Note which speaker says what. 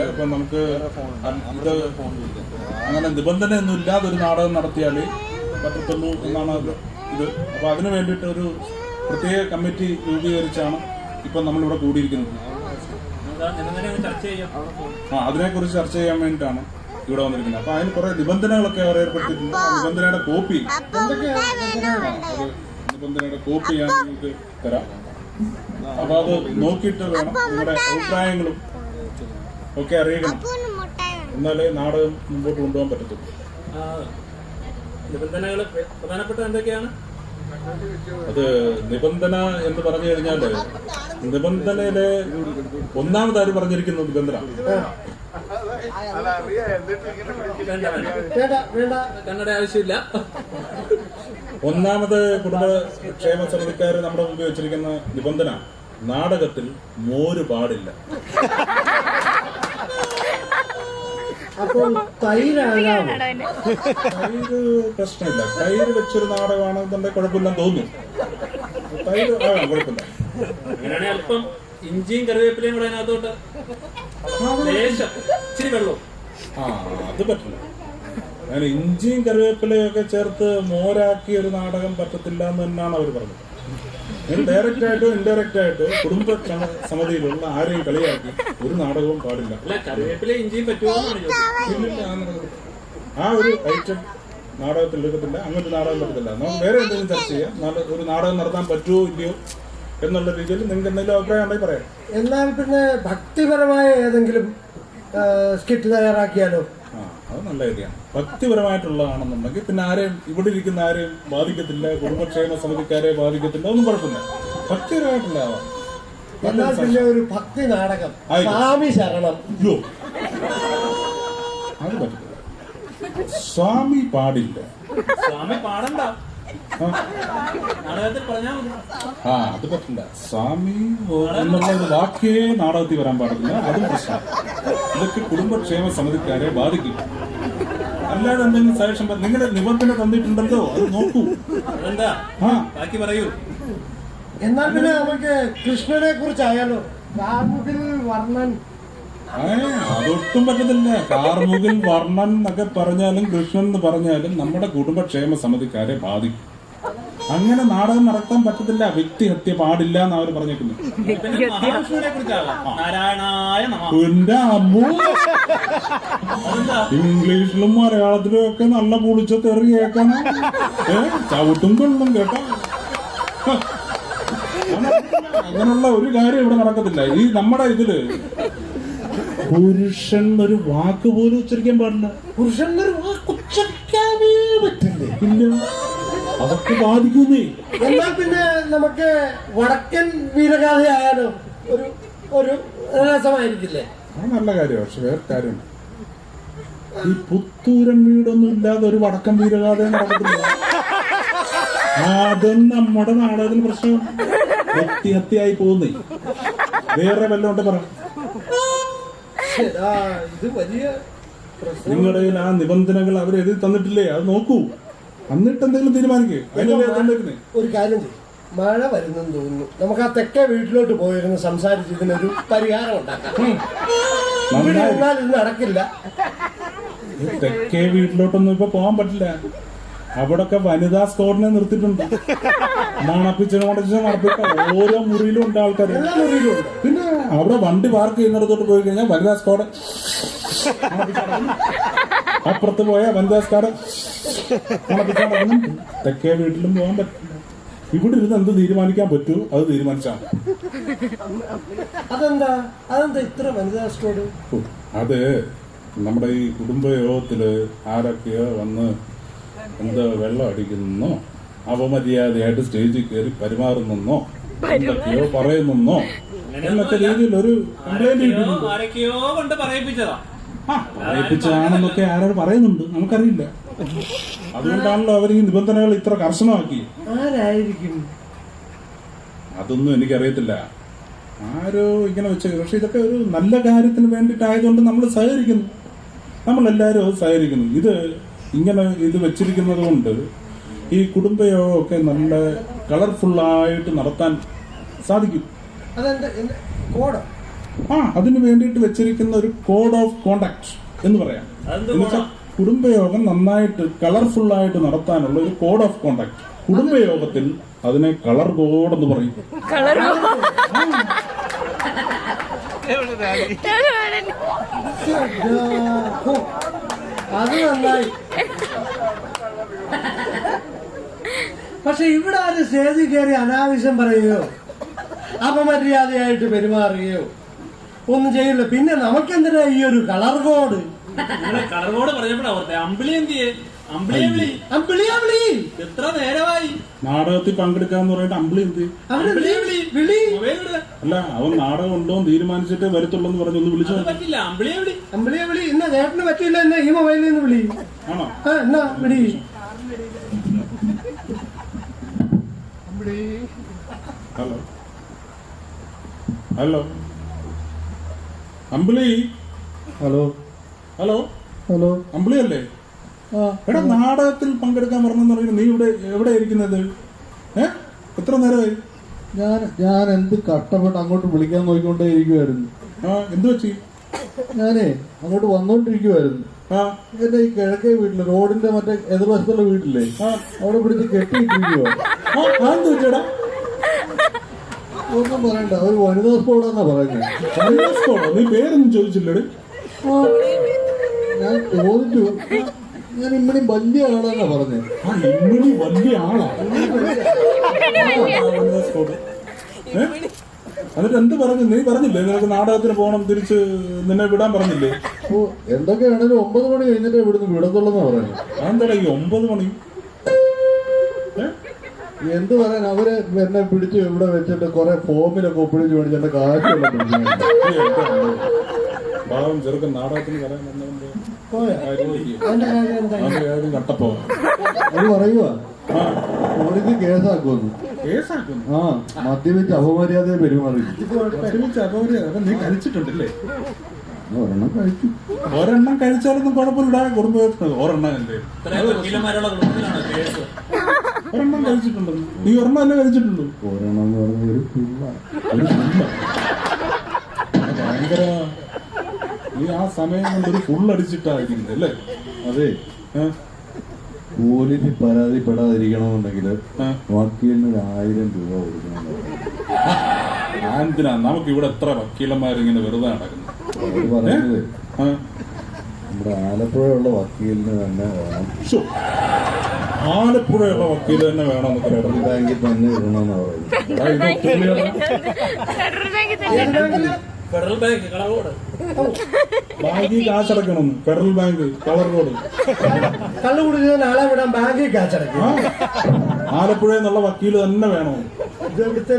Speaker 1: ഇപ്പൊ നമുക്ക് ഇത് അങ്ങനെ നിബന്ധനയൊന്നും ഇല്ലാതെ ഒരു നാടകം നടത്തിയാൽ പറ്റത്തുള്ളൂ എന്നാണ് ഇത്. അപ്പൊ അതിനു വേണ്ടിയിട്ട് ഒരു പ്രത്യേക കമ്മിറ്റി രൂപീകരിച്ചാണ് ഇപ്പൊ നമ്മളിവിടെ കൂടിയിരിക്കുന്നത്. അതിനെക്കുറിച്ച് ചർച്ച ചെയ്യാൻ വേണ്ടിയിട്ടാണ് ഇവിടെ വന്നിരിക്കുന്നത്. അപ്പൊ അതിന് കുറെ നിബന്ധനകളൊക്കെ അവർ ഏർപ്പെടുത്തിയിട്ടുണ്ട്. നിബന്ധനയുടെ കോപ്പി ഞാൻ നിങ്ങൾക്ക് തരാം. അപ്പൊ അത് നോക്കിയിട്ട് വേണം നിങ്ങളുടെ അഭിപ്രായങ്ങളും ഒക്കെ അറിയിക്കണം. എന്നാലേ നാടകം മുമ്പോട്ട് കൊണ്ടുപോകാൻ പറ്റത്തുള്ളൂ.
Speaker 2: നിബന്ധനകൾ പ്രധാനപ്പെട്ട എന്തൊക്കെയാണ്?
Speaker 1: അത് നിബന്ധന എന്ന് പറഞ്ഞു കഴിഞ്ഞാല് നിബന്ധനയില് ഒന്നാമതായി പറഞ്ഞിരിക്കുന്ന നിബന്ധന
Speaker 2: കണ്ണട ആവശ്യമില്ല.
Speaker 1: ഒന്നാമത് കുടുംബക്ഷേമ സമിതിക്കാര് നമ്മുടെ മുമ്പിൽ വെച്ചിരിക്കുന്ന നിബന്ധന നാടകത്തിൽ മോര് പാടില്ല.
Speaker 3: അപ്പോൾ തൈര്
Speaker 1: പ്രശ്നമില്ല. തൈര് വെച്ചൊരു നാടകമാണെന്നുണ്ടെങ്കിൽ കുഴപ്പമില്ലെന്ന് തോന്നുന്നു. തൈര് കുഴപ്പമില്ല.
Speaker 2: അങ്ങനെയാണെങ്കിൽ അല്പം ഇഞ്ചിയും കറിവേപ്പിലയും കൂടെ അതിനകത്തോട്ട് ഇച്ചിരി വെള്ളവും.
Speaker 1: അത് പറ്റില്ല. അങ്ങനെ ഇഞ്ചിയും കറിവേപ്പിലയും ഒക്കെ ചേർത്ത് മോരാക്കി ഒരു നാടകം പറ്റത്തില്ല എന്ന് തന്നെയാണ് അവർ പറഞ്ഞത്. ഡയറക്റ്റ് ആയിട്ടോ ഇൻഡയറക്റ്റ് ആയിട്ടോ കുടുംബ സമിതിയിലുള്ള ആരെയും കളിയാക്കി ഒരു നാടകവും പാടില്ല. ആ ഒരു ഐറ്റം നാടകത്തിൽ എടുക്കത്തില്ല. അങ്ങനത്തെ നാടകം പറ്റത്തില്ല. നമുക്ക് വേറെ എന്തെങ്കിലും ചർച്ച ചെയ്യാം. ഒരു നാടകം നടത്താൻ പറ്റുമോ ഇല്ലയോ എന്നുള്ള രീതിയിൽ നിങ്ങൾക്ക് എന്തെങ്കിലും അഭിപ്രായം ഉണ്ടെങ്കിൽ പറയാം.
Speaker 3: എന്നാൽ പിന്നെ ഭക്തിപരമായ ഏതെങ്കിലും സ്കിറ്റ് തയ്യാറാക്കിയാലോ?
Speaker 1: അത് നല്ല ഐഡിയ. ഭക്തിപരമായിട്ടുള്ളതാണെന്നുണ്ടെങ്കിൽ പിന്നെ ആരെയും ഇവിടെ ഇരിക്കുന്ന ആരെയും ബാധിക്കത്തില്ല. കുടുംബക്ഷേമ സമിതിക്കാരെ ബാധിക്കത്തില്ല. ഒന്നും കുഴപ്പമില്ല. ഭക്തിപരമായിട്ടുള്ള
Speaker 3: എന്നാൽ പിന്നെ ഒരു ഭക്തി നാടകം സ്വാമി ശരണം.
Speaker 1: അത് പറ്റില്ല. സ്വാമി പാടില്ല.
Speaker 2: സ്വാമി പാടണ്ട, നാടകത്തിൽ പറഞ്ഞാൽ മതി.
Speaker 1: അത് പറ്റില്ല. സ്വാമി എന്നുള്ള ഒരു വാക്കേ നാടകത്തിൽ വരാൻ പാടില്ല. അതും പ്രശ്നം. ഇതൊക്കെ കുടുംബക്ഷേമ സമിതിക്കാരെ ബാധിക്കും. അല്ലാതെ എന്തെങ്കിലും സജഷൻ നിങ്ങളുടെ നിബന്ധന തന്നിട്ടുണ്ടല്ലോ, അത് നോക്കൂ.
Speaker 2: അതെന്താ ബാക്കി പറയൂ.
Speaker 3: എന്നാൽ പിന്നെ നമുക്ക് കൃഷ്ണനെ കുറിച്ചായാലോ? കാർമുകിൽ വർണ്ണൻ.
Speaker 1: അതൊട്ടും പറ്റത്തില്ല. കാർമുകിൽ വർണ്ണൻ എന്നൊക്കെ പറഞ്ഞാലും കൃഷ്ണൻ എന്ന് പറഞ്ഞാലും നമ്മുടെ കുടുംബക്ഷേമ സമിതിക്കാരെ ബാധിക്കും. അങ്ങനെ നാടകം നടത്താൻ പറ്റത്തില്ല. വ്യക്തിഹത്യ പാടില്ല എന്ന് അവർ പറഞ്ഞേക്കുന്നു. എന്റെ അമ്മ, ഇംഗ്ലീഷിലും മലയാളത്തിലും ഒക്കെ നല്ല പൊളിച്ച തെറി കേൾക്കണം. ചവിട്ടും കൊള്ളും കേട്ടോ. അങ്ങനെയുള്ള ഒരു കാര്യം ഇവിടെ നടക്കത്തില്ല. ഈ നമ്മുടെ ഇതില് പുരുഷൻ ഒരു വാക്ക് പോലും ഉച്ചരിക്കാൻ പാടില്ല.
Speaker 3: പുരുഷൻ ഒരു വാക്ക് ഉച്ചരിക്കാനേ പറ്റില്ലേ?
Speaker 1: ഇല്ല, അതൊക്കെ ബാധിക്കുന്നേ.
Speaker 3: എന്നാൽ പിന്നെ നമുക്ക് വടക്കൻ വീരഗാഥയായാലോ? ഒരു രസമായിരിക്കില്ലേ?
Speaker 1: അത് നല്ല കാര്യമാണ്. പക്ഷെ വേറെ കാര്യമുണ്ട്. ഈ പുത്തൂരം വീടൊന്നും ഇല്ലാതെ ഒരു വടക്കൻ വീരഗാഥ നടക്കത്തില്ല. അതും നമ്മുടെ നാടകത്തിന് പ്രശ്നം. വ്യക്തിഹത്യായി പോകുന്നേ. വേറെ വല്ലതും ഉണ്ട് പറ.
Speaker 3: ഇത് വലിയ
Speaker 1: നിങ്ങളുടെ ആ നിബന്ധനകൾ അവർ എഴുതി തന്നിട്ടില്ലേ? അത് നോക്കൂ. എന്നിട്ട് എന്തെങ്കിലും തീരുമാനിക്കേ.
Speaker 3: ഒരു കാര്യം ചെയ്യും, മഴ വരുന്നെന്ന് തോന്നുന്നു. നമുക്ക് ആ തെക്കേ വീട്ടിലോട്ട് പോയിരുന്നു സംസാരിച്ച് ഇതിനൊരു പരിഹാരം ഉണ്ടാക്കാം. ഇവിടെ എന്നാൽ ഇത് നടക്കില്ല.
Speaker 1: തെക്കേ വീട്ടിലോട്ടൊന്നും ഇപ്പൊ പോകാൻ പറ്റില്ല. അവിടൊക്കെ വനിതാ സ്ക്വാഡിനെ നിർത്തിയിട്ടുണ്ട്. മണപ്പിച്ച ഓരോ മുറിയിലും ഉണ്ട് ആൾക്കാർ. പിന്നെ അവിടെ വണ്ടി പാർക്ക് ചെയ്യുന്നിടത്തോട്ട് പോയി കഴിഞ്ഞാൽ വനിതാ സ്ക്വാഡ്, അപ്പുറത്ത് പോയ വനിതാ സ്ക്വാഡ് മണപ്പിച്ചാൽ തെക്കേ വീട്ടിലും പോകാൻ പറ്റില്ല. ഇവിടെ ഇരുന്ന് എന്ത് തീരുമാനിക്കാൻ പറ്റൂ അത് തീരുമാനിച്ചാണ്.
Speaker 3: അതെന്താ ഇത്ര വനിതാ സ്ക്വാഡ്?
Speaker 1: അത് നമ്മുടെ ഈ കുടുംബയോഗത്തില് ആരൊക്കെയോ വന്ന് എന്താ വെള്ളം അടിക്കുന്നോ, അപമര്യാദയായിട്ട് സ്റ്റേജിൽ കയറി പെരുമാറുന്നോ, എന്തൊക്കെയോ പറയുന്നോ എന്നൊക്കെ രീതിയിൽ ഒരു കംപ്ലൈന്റ് പറയിപ്പിച്ചതാണെന്നൊക്കെ ആരോട് പറയുന്നുണ്ട്, നമുക്കറിയില്ല. അതുകൊണ്ടാണല്ലോ അവർ ഈ നിബന്ധനകൾ ഇത്ര കർശനമാക്കി.
Speaker 3: ആരായിരിക്കും?
Speaker 1: അതൊന്നും എനിക്കറിയത്തില്ല. ആരോ ഇങ്ങനെ വെച്ച. പക്ഷെ ഇതൊക്കെ ഒരു നല്ല കാര്യത്തിന് വേണ്ടിയിട്ടായതുകൊണ്ട് നമ്മൾ സഹകരിക്കുന്നു. നമ്മളെല്ലാവരും അത് സഹകരിക്കുന്നു. ഇങ്ങനെ ഇത് വെച്ചിരിക്കുന്നത് കൊണ്ട് ഈ കുടുംബയോഗമൊക്കെ നല്ല കളർഫുള്ളായിട്ട് നടത്താൻ സാധിക്കും. അതിന് വേണ്ടിയിട്ട് വെച്ചിരിക്കുന്ന ഒരു കോഡ് ഓഫ് കോണ്ടാക്ട് എന്ന് പറയാം.
Speaker 2: അതെന്ത്
Speaker 1: എന്നുവെച്ചാൽ കുടുംബയോഗം നന്നായിട്ട് കളർഫുൾ ആയിട്ട് നടത്താനുള്ള ഒരു കോഡ് ഓഫ് കോണ്ടാക്ട്. കുടുംബയോഗത്തിൽ അതിനെ കളർ കോഡ് എന്ന് പറയും.
Speaker 3: അത് നന്നായി. പക്ഷെ ഇവിടെ ആരും സ്റ്റേജിൽ കയറി അനാവശ്യം പറയുകയോ അപമര്യാദയായിട്ട് പെരുമാറുകയോ ഒന്നും ചെയ്യില്ല. പിന്നെ നമുക്കെന്തിനാ ഈ ഒരു കളർ കോഡ്?
Speaker 2: നിങ്ങള് കളർ കോഡ് പറഞ്ഞപ്പോഴാ ഓർത്തെ അമ്പിളി എന്തിയെ? അമ്പിളിയെ വിളി.
Speaker 3: അമ്പിളിയാ വിളി.
Speaker 2: എത്ര നേരമായി
Speaker 1: നാടകത്തിൽ പങ്കെടുക്കാന്ന് പറഞ്ഞിട്ട് അമ്പിളി എന്ത്?
Speaker 2: അമ്പിളിയെ വിളി.
Speaker 3: വിളി.
Speaker 2: മൊബൈൽ വിട്.
Speaker 1: അല്ല, അവൻ നാടകം ഉണ്ടോ എന്ന് തീരുമാനിച്ചിട്ടേ വരത്തുള്ളൂ എന്ന് പറഞ്ഞു. ഒന്ന് വിളിച്ചു
Speaker 2: അത് പറ്റില്ല. അമ്പിളിയെ വിളി.
Speaker 3: അമ്പിളിയെ വിളി. ഇന്ന ചേട്ടന് പറ്റില്ല, എന്നാ ഈ മൊബൈലിൽ നിന്ന് വിളി.
Speaker 1: ആണോ?
Speaker 3: എന്നാ വിളി.
Speaker 1: Hello hello Ambili.
Speaker 4: Hello
Speaker 1: hello
Speaker 4: hello.
Speaker 1: Ambili അല്ലേ?
Speaker 4: ആ
Speaker 1: എടാ, നാടകത്തിൽ പങ്കെടുക്കാൻ പറഞ്ഞെന്ന് പറയുന്നത് നീ എവിടെ ഇരിക്കുന്നത്? എത്ര നേരമായി?
Speaker 4: ഞാൻ എന്ത് കഷ്ടപ്പെട്ട് അങ്ങോട്ട് വിളിക്കാൻ നോക്കിക്കൊണ്ടേ ഇരിക്കുവായിരുന്നു.
Speaker 1: എന്ത് വെച്ച്?
Speaker 4: ഞാനേ അങ്ങോട്ട് വന്നോണ്ടിരിക്കുവായിരുന്നു. എന്റെ ഈ കിഴക്കേ വീട്ടില് റോഡിന്റെ മറ്റേ എതിർവശത്തുള്ള വീട്ടില്ലേ, അവിടെ പിടിച്ച് കെട്ടിയിട്ടിരിക്കുവാ.
Speaker 1: എന്ത് വെച്ചേടാ?
Speaker 4: ഒന്നും പറയണ്ട, ഒരു വനിതാ സ്പോർട്ടാന്നാ പറയുന്നത്.
Speaker 1: നീ പേരൊന്നും ചോദിച്ചില്ലേ?
Speaker 4: ഞാൻ ചോദിച്ചു, ഞാൻ ഇമ്മണി വലിയ ആളാന്നാ പറഞ്ഞത്.
Speaker 1: ഇമ്മണി വലിയ ആളാ? എന്നിട്ട് എന്ത് പറഞ്ഞു? നീ പറഞ്ഞില്ലേ നിനക്ക് നാടകത്തിന് പോകണം, തിരിച്ച് നിന്നെ വിടാൻ പറഞ്ഞില്ലേ?
Speaker 4: ഓ, എന്തൊക്കെയാണെങ്കിലും 9 മണി കഴിഞ്ഞിട്ടേ ഇവിടുന്ന് വിടത്തുള്ളെന്നാ പറയുന്നത്.
Speaker 1: അതെന്താ ഈ 9 മണി?
Speaker 4: എന്ത് പറയാൻ, അവര് എന്നെ പിടിച്ച് ഇവിടെ വെച്ചിട്ട് കുറെ ഫോമിലൊക്കെ ഒപ്പിടിച്ച് മേടിച്ച് എന്റെ കാശെല്ലാം പിടിച്ചു.
Speaker 1: പാവം ചെറുക്കൻ നാടകത്തിന് പറയാൻ കട്ടപ്പോ
Speaker 4: അത് പറയുവാ പോലീസ് കേസാക്കുമെന്ന്.
Speaker 1: കേസാക്കുന്നു?
Speaker 4: മദ്യപിച്ച് അപമര്യാദയെ പെരുമാറി.
Speaker 1: നീ കഴിച്ചിട്ടുണ്ടല്ലേ?
Speaker 4: ഒരെണ്ണം കഴിച്ചു.
Speaker 1: ഒരെണ്ണം കഴിച്ചാലൊന്നും കുഴപ്പമില്ല. കുടുംബത്തിന് ഒരെണ്ണം അല്ലേ?
Speaker 2: ഇത്രയും വക്കീലന്മാരുള്ള കുടുംബത്തിലാണോ കേസ്?
Speaker 1: ഒരെണ്ണം കഴിച്ചിട്ടുണ്ടെന്ന്. നീ ഒരെണ്ണം അല്ലേ കഴിച്ചിട്ടുള്ളൂ?
Speaker 4: ഒരെണ്ണം എന്ന് പറഞ്ഞ ഒരു പിള്ള.
Speaker 1: ഭയങ്കര. നീ ആ സമയം കൊണ്ട് ഒരു ഫുൾ അടിച്ചിട്ടായിരിക്കുന്നത് അല്ലേ?
Speaker 4: അതെ, പോലീസിൽ പരാതിപ്പെടാതിരിക്കണമെന്നുണ്ടെങ്കിൽ വക്കീലിന് 1000 രൂപ കൊടുക്കണം.
Speaker 1: എന്തിനാ നമുക്ക് ഇവിടെ എത്ര വക്കീലന്മാരിങ്ങനെ വെറുതെ നടക്കുന്നു?
Speaker 4: അവര് പറയുന്നത് നമ്മുടെ ആലപ്പുഴയുള്ള വക്കീലിന് തന്നെ വേണം.
Speaker 1: ആലപ്പുഴയുള്ള വക്കീൽ തന്നെ വേണമെന്ന്
Speaker 4: ഫെഡറൽ ബാങ്കിൽ തന്നെ ഇടണമെന്ന് പറയുന്നത്.
Speaker 2: Federal Bank colour code.
Speaker 1: ബാങ്കിൽ കാശടക്കണം. Federal Bank colour code.
Speaker 3: കള്ളു കുടിക്കുന്ന നാളെ വിടാൻ ബാങ്കിൽ കാച്ചടക്കും.
Speaker 1: ആലപ്പുഴ എന്നുള്ള വക്കീൽ തന്നെ വേണോ?
Speaker 3: ഇതെടുത്ത